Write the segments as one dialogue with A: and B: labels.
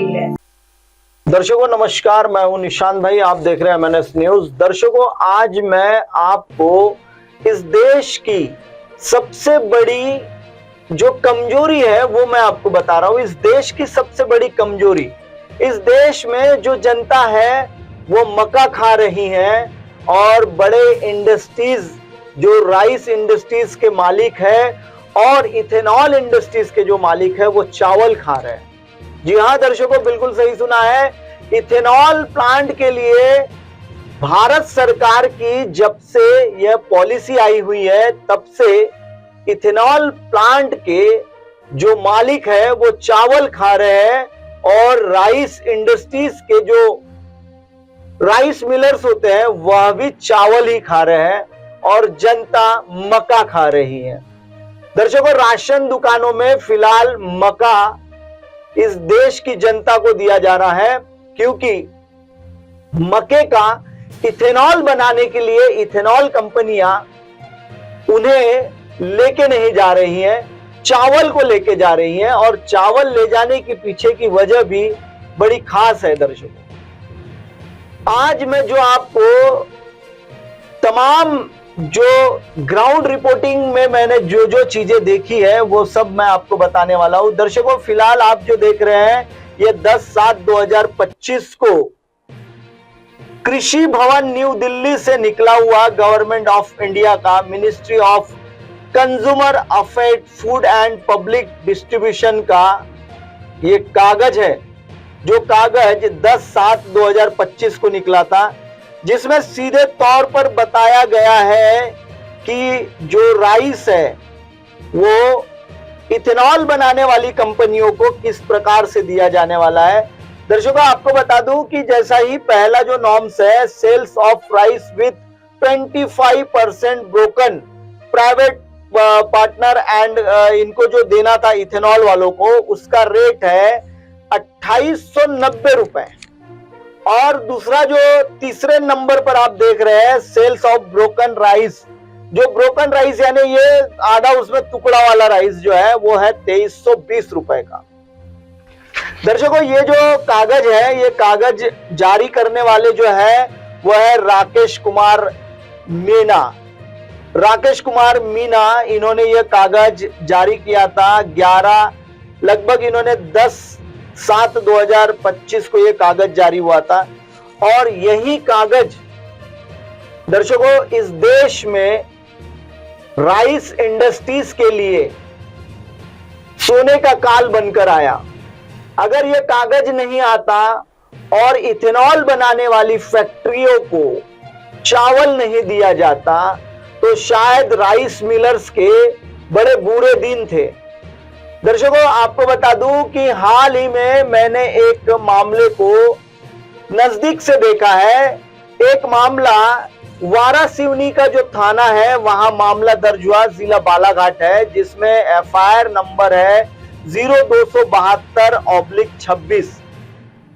A: गई है।
B: दर्शकों नमस्कार, मैं हूं निशांत भाई, आप देख रहे हैं MNS न्यूज। दर्शकों, आज मैं आपको इस देश की सबसे बड़ी जो कमजोरी है वो मैं आपको बता रहा हूं। इस देश की सबसे बड़ी कमजोरी, इस देश में जो जनता है वो मक्का खा रही है और बड़े इंडस्ट्रीज जो राइस इंडस्ट्रीज के मालिक है और इथेनॉल इंडस्ट्रीज के जो मालिक है वो चावल खा रहे हैं। जी हाँ दर्शकों, बिल्कुल सही सुना है। इथेनॉल प्लांट के लिए भारत सरकार की जब से यह पॉलिसी आई हुई है तब से इथेनॉल प्लांट के जो मालिक है वो चावल खा रहे हैं और राइस इंडस्ट्रीज के जो राइस मिलर्स होते हैं वह भी चावल ही खा रहे हैं और जनता मक्का खा रही है। दर्शकों, राशन दुकानों में फिलहाल मक्का इस देश की जनता को दिया जा रहा है क्योंकि मक्के का इथेनॉल बनाने के लिए इथेनॉल कंपनियां उन्हें लेके नहीं जा रही हैं, चावल को लेके जा रही हैं और चावल ले जाने के पीछे की वजह भी बड़ी खास है। दर्शकों, आज मैं जो आपको तमाम जो ग्राउंड रिपोर्टिंग में मैंने जो जो चीजें देखी है वो सब मैं आपको बताने वाला हूं। दर्शकों, फिलहाल आप जो देख रहे हैं ये 10/7/2025 को कृषि भवन न्यू दिल्ली से निकला हुआ गवर्नमेंट ऑफ इंडिया का ministry of consumer affair, food and public distribution का ये कागज है। जो कागज 10/7/2025 को निकला था, जिसमें सीधे तौर पर बताया गया है कि जो राइस है वो इथेनॉल बनाने वाली कंपनियों को किस प्रकार से दिया जाने वाला है। दर्शकों, आपको बता दूं कि जैसा ही पहला जो नॉर्म्स है, sales of rice with 25% broken private partner and इनको जो देना था इथेनॉल वालों को, उसका रेट है 2890 रुपए। और दूसरा जो तीसरे नंबर पर आप देख रहे हैं, सेल्स ऑफ ब्रोकन राइस, जो ब्रोकन राइस यानी ये आधा उसमें टुकड़ा वाला राइस जो है वो है 2320 रुपए का। दर्शकों, ये जो कागज है, ये कागज जारी करने वाले जो है वो है राकेश कुमार मीना। राकेश कुमार मीना, इन्होंने ये कागज जारी किया था 11 लगभग इन्होंने 10/7/2025 को ये कागज जारी हुआ था। और यही कागज दर्शकों इस देश में राइस इंडस्ट्रीज के लिए सोने का काल बनकर आया। अगर ये कागज नहीं आता और इथेनॉल बनाने वाली फैक्ट्रियों को चावल नहीं दिया जाता तो शायद राइस मिलर्स के बड़े बुरे दिन थे। दर्शकों, आपको बता दूं कि हाल ही में मैंने एक मामले को नजदीक से देखा है। एक मामला वारासिवनी का जो थाना है वहां मामला दर्ज हुआ, जिला बालाघाट है, जिसमें FIR नंबर है 0272/26।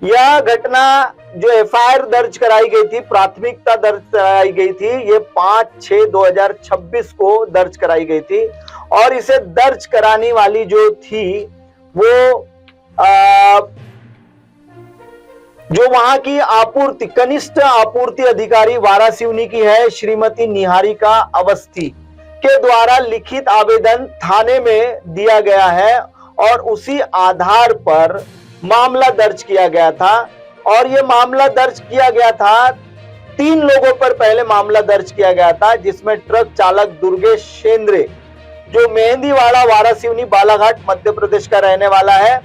B: यह घटना जो FIR दर्ज कराई गई थी, प्राथमिकता दर्ज कराई गई थी, ये 5/6/2026 को दर्ज कराई गई थी। और इसे दर्ज कराने वाली जो थी वो जो वहां की आपूर्ति कनिष्ठ आपूर्ति अधिकारी वारासिवनी की है, श्रीमती निहारिका अवस्थी के द्वारा लिखित आवेदन थाने में दिया गया है और उसी आधार पर मामला दर्ज किया गया था। और यह मामला दर्ज किया गया था 3 लोगों पर पहले मामला दर्ज किया गया था, जिसमें ट्रक चालक दुर्गेश शेंद्रे जो मेहंदीवाड़ा वारासिवनी बालाघाट मध्य प्रदेश का रहने वाला है।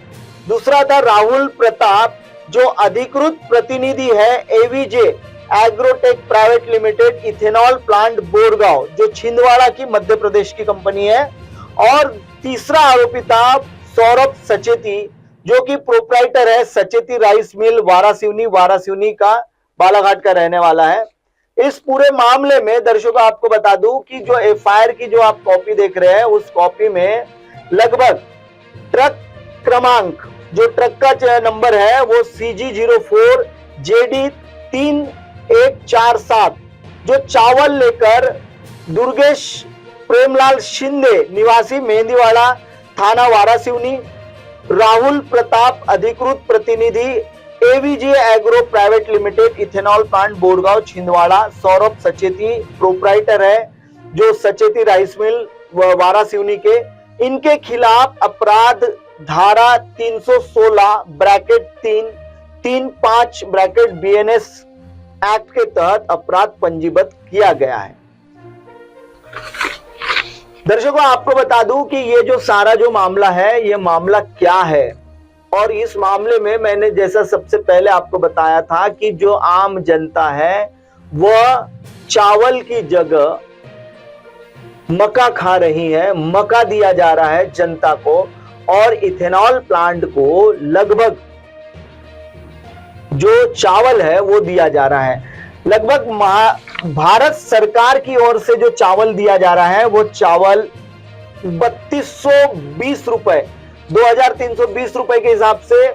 B: दूसरा था राहुल प्रताप जो अधिकृत प्रतिनिधि है AVJ agrotech private limited ethanol plant Borgaon जो छिंदवाड़ा की मध्य प्रदेश की कंपनी है। और तीसरा आरोपी था सौरभ सचेती जो कि प्रोप्राइटर है सचेती राइस मिल वारासिवनी का बालाघाट का रहने वाला है। इस पूरे मामले में दर्शकों आपको बता दूं कि जो FIR की जो आप कॉपी देख रहे हैं उस कॉपी में लगभग ट्रक क्रमांक जो ट्रक का नंबर है वो CG04 JD 3147 जो चावल लेकर दुर्गेश प्रेमलाल शिंदे निवासी मेहंदीवाड़ा थाना वारासिवनी राहुल प्रताप अधिकृत प्रतिनिधि AVG agro private limited ethanol plant Borgaon Chhindwara. Saurabh Sacheti proprietor है जो सचेती राइस मिल वारासिवनी के, इनके खिलाफ अपराध धारा 316 ब्रैकेट 335 ब्रैकेट बीएनएस एक्ट के तहत अपराध पंजीबद्ध किया गया है। दर्शकों आपको बता दूं कि ये जो सारा जो मामला है, ये मामला क्या है, और इस मामले में मैंने जैसा सबसे पहले आपको बताया था कि जो आम जनता है वह चावल की जगह मक्का खा रही है, मक्का दिया जा रहा है जनता को, और इथेनॉल प्लांट को लगभग जो चावल है वो दिया जा रहा है। लगभग भारत सरकार की ओर से जो चावल दिया जा रहा है वो चावल 3220 रुपए, 2320 रुपए के हिसाब से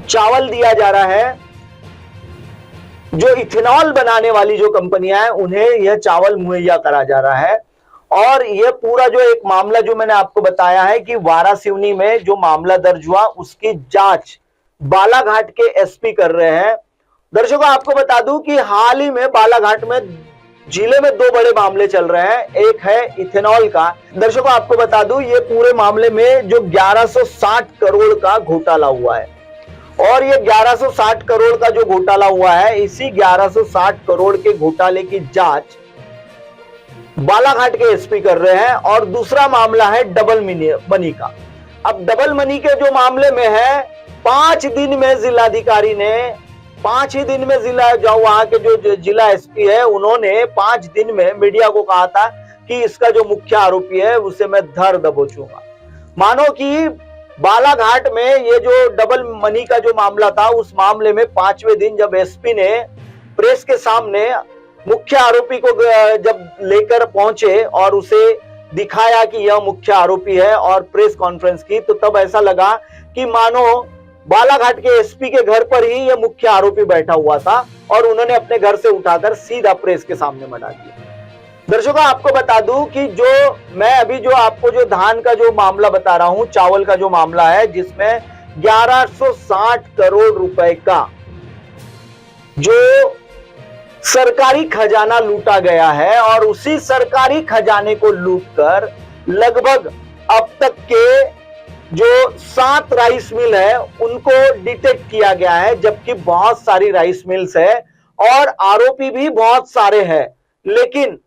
B: चावल दिया जा रहा है। जो इथेनॉल बनाने वाली जो कंपनियां हैं उन्हें यह चावल मुहैया करा जा रहा है। और यह पूरा जो एक मामला जो मैंने आपको बताया है कि वारासिवनी में जो मामला दर्ज हुआ उसकी जांच बालाघाट के एसपी कर रहे हैं। दर्शकों आपको बता दूं कि हाल ही में बालाघाट में जिले में दो बड़े मामले चल रहे हैं। एक है इथेनॉल का। दर्शकों आपको बता दूं ये पूरे मामले में जो 1160 करोड़ का घोटाला हुआ है, और ये 1160 करोड़ का जो घोटाला हुआ है, इसी 1160 करोड़ के घोटाले की जांच बालाघाट के एसपी कर रहे हैं। और दूसरा मामला है डबल मनी का। अब डबल मनी के जो मामले में है, 5 दिन में जिलाधिकारी ने 5 ही दिन में जो वहां के जो जिला एसपी है उन्होंने 5 दिन में मीडिया को कहा था कि इसका जो मुख्य आरोपी है उसे मैं धर दबोचूंगा। मानो कि बालाघाट में ये जो डबल मनी का जो मामला था, उस मामले में 5वें दिन जब एसपी ने प्रेस के सामने मुख्य आरोपी को जब लेकर पहुंचे और उसे दिखाया कि यह मुख्य आरोपी है और प्रेस कॉन्फ्रेंस की, तो तब ऐसा लगा कि मानो बालाघाट के एसपी के घर पर ही यह मुख्य आरोपी बैठा हुआ था और उन्होंने अपने घर से उठाकर सीधा प्रेस के सामने मना दिया। दर्शकों आपको बता दूं कि जो मैं अभी जो आपको जो धान का जो मामला बता रहा हूं, चावल का जो मामला है, जिसमें 1160 करोड़ रुपए का जो सरकारी खजाना लूटा गया है, और उसी सरकारी खजाने को लूटकर लगभग अब तक के जो 7 राइस मिल है उनको डिटेक्ट किया गया है, जबकि बहुत सारी राइस मिल्स है और आरोपी भी बहुत सारे हैं। लेकिन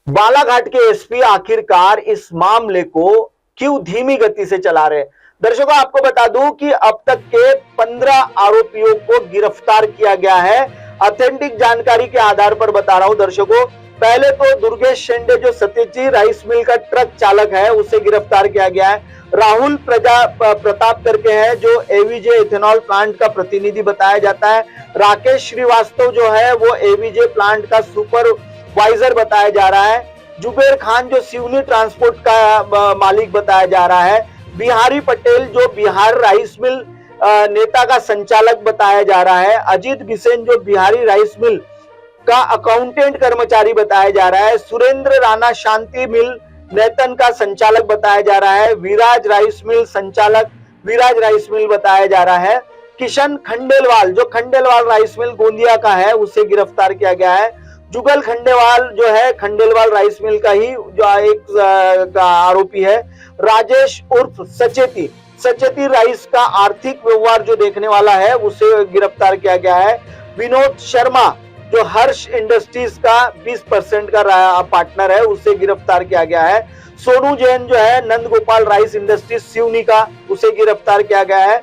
B: बालाघाट के एसपी आखिरकार इस मामले को क्यों धीमी गति से चला रहे। दर्शकों आपको बता दूं कि अब तक के 15 आरोपियों को गिरफ्तार किया गया है। ऑथेंटिक जानकारी के आधार पर बता रहा हूं दर्शकों। पहले तो दुर्गेश शेंडे जो सत्यजी राइस मिल का ट्रक चालक है उसे गिरफ्तार किया गया है। राहुल प्रताप करके है जो एवीजे इथेनॉल प्लांट का प्रतिनिधि बताया जाता है। राकेश श्रीवास्तव जो है वो एवीजे प्लांट का सुपरवाइजर बताया जा रहा है। जुबेर खान जो सिवनी ट्रांसपोर्ट का मालिक बताया जा रहा है। बिहारी पटेल जो बिहार राइस मिल नेता का संचालक बताया जा रहा है। अजीत बिसेन जो बिहारी राइस मिल का अकाउंटेंट कर्मचारी बताया जा रहा है। सुरेंद्र राणा शांति मिल नेतन का संचालक बताया जा रहा है। विराज राइस मिल संचालक विराज राइस मिल बताया जा रहा है। किशन खंडेलवाल जो खंडेलवाल राइस मिल गोंदिया का है उसे गिरफ्तार किया गया है। जुगल खंडेलवाल जो है खंडेलवाल राइस मिल का ही जो एक आरोपी है। राजेश उर्फ सचेती राइस का आर्थिक व्यवहार जो देखने वाला है उसे गिरफ्तार किया गया है। विनोद शर्मा जो हर्ष इंडस्ट्रीज का 20% का पार्टनर है उसे गिरफ्तार किया गया है। सोनू जैन जो है नंद गोपाल राइस इंडस्ट्रीज सिवनी का उसे गिरफ्तार किया गया है।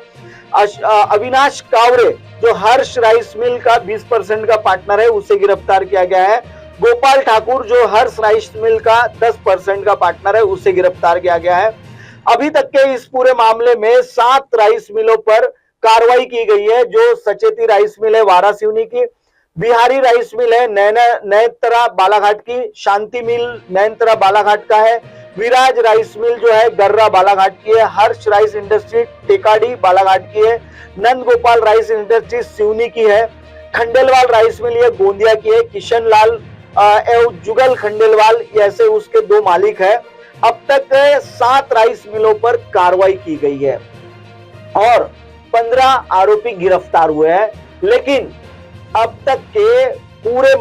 B: अविनाश कावरे जो हर्ष राइस मिल का 20% का पार्टनर है उसे गिरफ्तार किया गया है। गोपाल ठाकुर जो हर्ष राइस मिल का 10% का पार्टनर है उसे गिरफ्तार किया गया है। अभी तक के इस पूरे मामले में 7 राइस मिलों पर कार्रवाई की गई है। जो सचेती राइस मिल है वारासिवनी की, बिहारी राइस मिल है नैनतरा बालाघाट की, शांति मिल नैनतरा बालाघाट का है, विराज राइस मिल जो है गर्रा बालाघाट की है, हर्ष राइस इंडस्ट्री टेकाडी बालाघाट की है, नंद गोपाल राइस इंडस्ट्री सिवनी की है, खंडेलवाल राइस मिल ये गोंदिया की है, किशन लाल एवं जुगल खंडेलवाल ऐसे उसके 2 मालिक है। अब तक 7 राइस मिलों पर कार्रवाई की गई है और 15 आरोपी गिरफ्तार हुए हैं। लेकिन अब तक के पूरे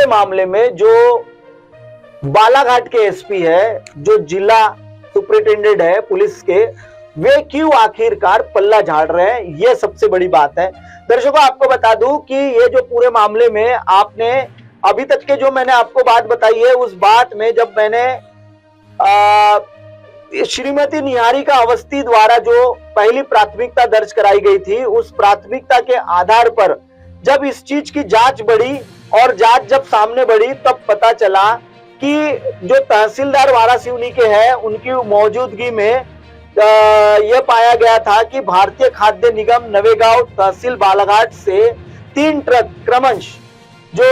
B: मामले में जो बालाघाट के एसपी है, जो जिला सुपरिटेंडेंट है पुलिस के, वे क्यों आखिरकार पल्ला झाड़ रहे हैं, यह सबसे बड़ी बात है। दर्शकों, आपको बता दूं कि ये जो पूरे मामले में आपने अभी तक के जो मैंने आपको बात बताई है, उस बात में जब मैंने श्रीमती निहारिका अवस्थी द्वारा जो पहली प्राथमिकता दर्ज कराई गई थी, उस प्राथमिकता के आधार पर जब इस चीज की जांच बढ़ी और जांच जब सामने बढ़ी, तब पता चला कि जो तहसीलदार वारासिवनी के हैं, उनकी मौजूदगी में यह पाया गया था कि भारतीय खाद्य निगम नवेगांव तहसील बालाघाट से 3 ट्रक क्रमश, जो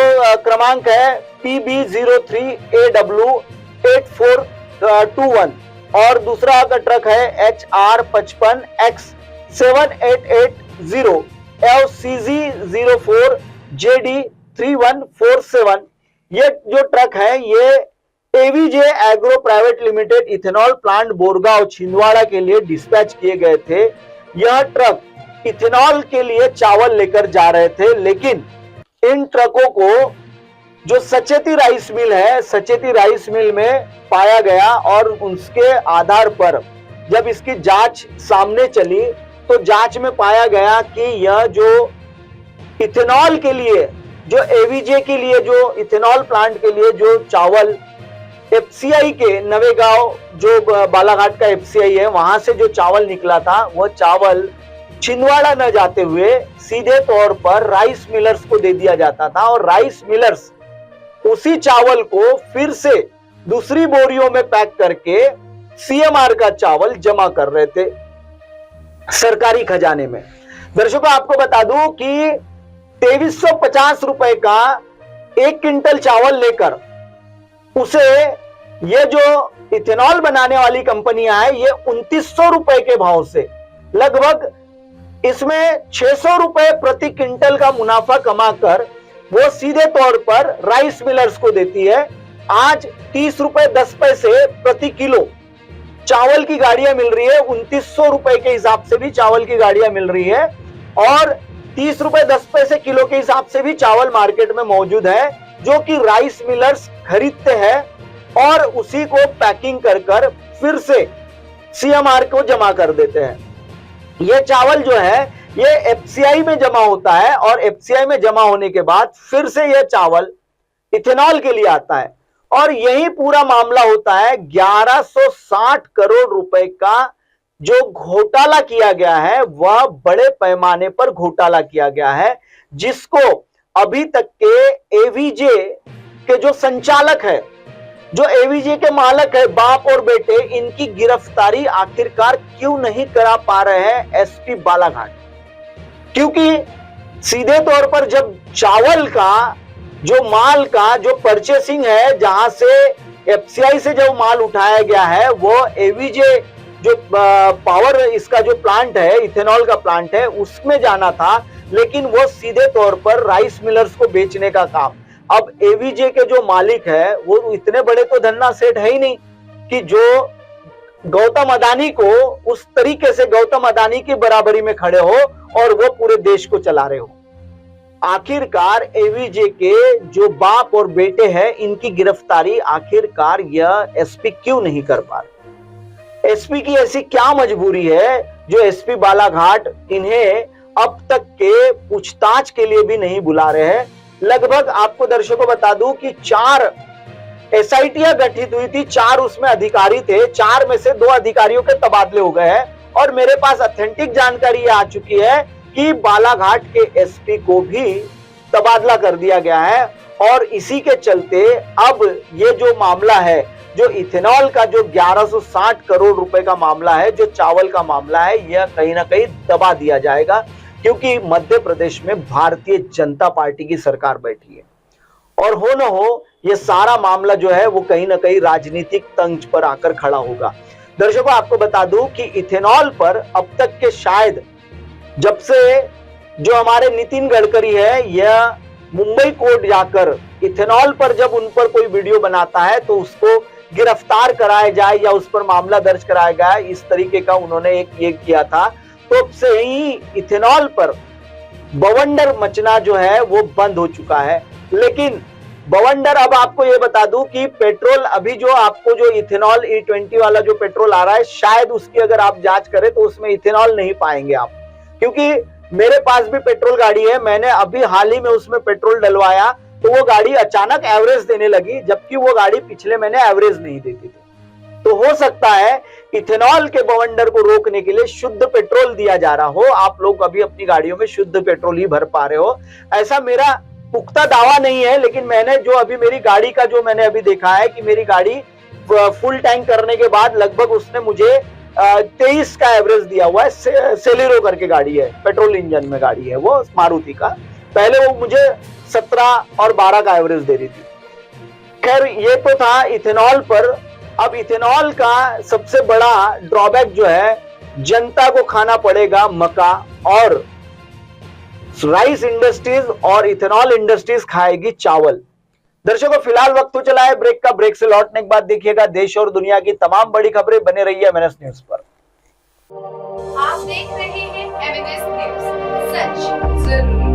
B: क्रमांक है PB03AW8421 और दूसरा का ट्रक है HR55X7880 LCG04JD3147, ये जो ट्रक है ये AVG agro private limited ethanol plant Borgaon Chhindwara के लिए डिस्पैच किए गए थे। यह ट्रक इथेनॉल के लिए चावल लेकर जा रहे थे, लेकिन इन ट्रकों को जो सचेती राइस मिल है, सचेती राइस मिल में पाया गया और उसके आधार पर जब इसकी जांच सामने चली तो जांच में पाया गया कि यह जो इथेनॉल के लिए, जो एवीजे के लिए, जो इथेनॉल प्लांट के लिए जो चावल एफसीआई के नवेगांव, जो बालाघाट का एफसीआई है, वहां से जो चावल निकला था, वह चावल छिंदवाड़ा न जाते हुए सीधे तौर पर राइस मिलर्स को दे दिया जाता था और राइस मिलर्स उसी चावल को फिर से दूसरी बोरियों में पैक करके सीएमआर का चावल जमा कर रहे थे सरकारी खजाने में। दर्शकों, आपको बता दूं कि 2350 रुपए का 1 क्विंटल चावल लेकर उसे ये जो इथेनॉल बनाने वाली कंपनियां है, ये 2900 रुपए के भाव से लगभग इसमें 600 रुपए प्रति क्विंटल का मुनाफा कमाकर वो सीधे तौर पर राइस मिलर्स को देती है। आज 30 रुपए 10 पैसे प्रति किलो चावल की गाड़ियां मिल रही है, 2900 रुपए के हिसाब से भी चावल की गाड़ियां मिल रही है और 30 रुपए 10 पैसे किलो के हिसाब से भी चावल मार्केट में मौजूद है, जो कि राइस मिलर्स खरीदते हैं और उसी को पैकिंग कर फिर से सीएमआर को जमा कर देते हैं। ये चावल जो है ये एफसीआई में जमा होता है और एफसीआई में जमा होने के बाद फिर से यह चावल इथेनॉल के लिए आता है और यही पूरा मामला होता है। 1160 करोड़ रुपए का जो घोटाला किया गया है, वह बड़े पैमाने पर घोटाला किया गया है, जिसको अभी तक के एवीजे के जो संचालक है, जो एवीजे के मालक है, बाप और बेटे, इनकी गिरफ्तारी आखिरकार क्यों नहीं करा पा रहे हैं एसपी बालाघाट? क्योंकि सीधे तौर पर जब चावल का, जो माल का जो परचेसिंग है, जहां से एफसीआई से जो माल उठाया गया है, वो एवीजे जो पावर इसका जो प्लांट है, इथेनॉल का प्लांट है, उसमें जाना था, लेकिन वो सीधे तौर पर राइस मिलर्स को बेचने का काम। अब एवीजे के जो मालिक है वो इतने बड़े तो धन्ना सेठ है ही नहीं कि जो गौतम अदानी को उस तरीके से गौतम अदानी की बराबरी में खड़े हो और वो पूरे देश को चला रहे हो। आखिरकार एवीजे के जो बाप और बेटे हैं, इनकी गिरफ्तारी आखिरकार यह एसपी क्यों नहीं कर पा रहे? एसपी की ऐसी क्या मजबूरी है जो एसपी बालाघाट इन्हें अब तक के पूछताछ के लिए भी नहीं बुला रहे हैं? लगभग आपको दर्शकों बता दूं कि 4 एसआईटियां गठित हुई थी, 4 उसमें अधिकारी थे, 4 में से 2 अधिकारियों के तबादले हो गए हैं और मेरे पास ऑथेंटिक जानकारी आ चुकी है कि बालाघाट के एसपी को भी तबादला कर दिया गया है और इसी के चलते अब ये जो मामला है, जो इथेनॉल का जो 1160 करोड़ रुपए का मामला है, जो चावल का मामला है, यह कहीं ना कहीं दबा दिया जाएगा, क्योंकि मध्य प्रदेश में भारतीय जनता पार्टी की सरकार बैठी है और हो न हो ये सारा मामला जो है वो कहीं ना कहीं राजनीतिक तंज पर आकर खड़ा होगा। दर्शकों, आपको बता दूं कि इथेनॉल पर अब तक के शायद जब से जो हमारे नितिन गडकरी है, यह मुंबई कोर्ट जाकर इथेनॉल पर जब उन पर कोई वीडियो बनाता है तो उसको गिरफ्तार कराया जाए या उस पर मामला दर्ज कराया जाए, इस तरीके का उन्होंने एक ये किया था। तो अब से ही इथेनॉल पर बवंडर मचना जो है वो बंद हो चुका है। लेकिन बवंडर, अब आपको ये बता दूं कि पेट्रोल अभी जो आपको जो इथेनॉल E20 वाला जो पेट्रोल आ रहा है, शायद उसकी अगर आप जांच करें तो उसमें इथेनॉल नहीं पाएंगे आप, क्योंकि मेरे पास भी पेट्रोल गाड़ी है, मैंने अभी हाल ही में उसमें पेट्रोल डलवाया तो वो गाड़ी अचानक एवरेज देने लगी, जबकि वो गाड़ी पिछले महीने एवरेज नहीं देती थी। तो हो सकता है इथेनॉल के बवंडर को रोकने के लिए शुद्ध पेट्रोल दिया जा रहा हो, आप लोग अभी अपनी गाड़ियों में शुद्ध पेट्रोल ही भर पा रहे हो, ऐसा मेरा पुख्ता दावा नहीं है। लेकिन मैंने जो अभी मेरी गाड़ी का जो मैंने अभी देखा है कि मेरी गाड़ी फुल टैंक करने के बाद लगभग उसने मुझे 23 का एवरेज दिया हुआ है। सेलेरो करके गाड़ी है, पेट्रोल इंजन में गाड़ी है वो मारुति का, पहले वो मुझे 17 और 12 का एवरेज दे रही थी। खैर ये तो था इथेनॉल पर। अब इथेनॉल का सबसे बड़ा ड्रॉबैक जो है, जनता को खाना पड़ेगा मक्का, और राइस इंडस्ट्रीज और इथेनॉल इंडस्ट्रीज खाएगी चावल। दर्शकों फिलहाल वक्त हो चला है ब्रेक का। ब्रेक से लौटने के बाद देखिएगा देश और दुनिया की तमाम बड़ी खबरें। बने रहिए MNS न्यूज पर।
A: आप देख रहे हैं MNS न्यूज, सच जरूर।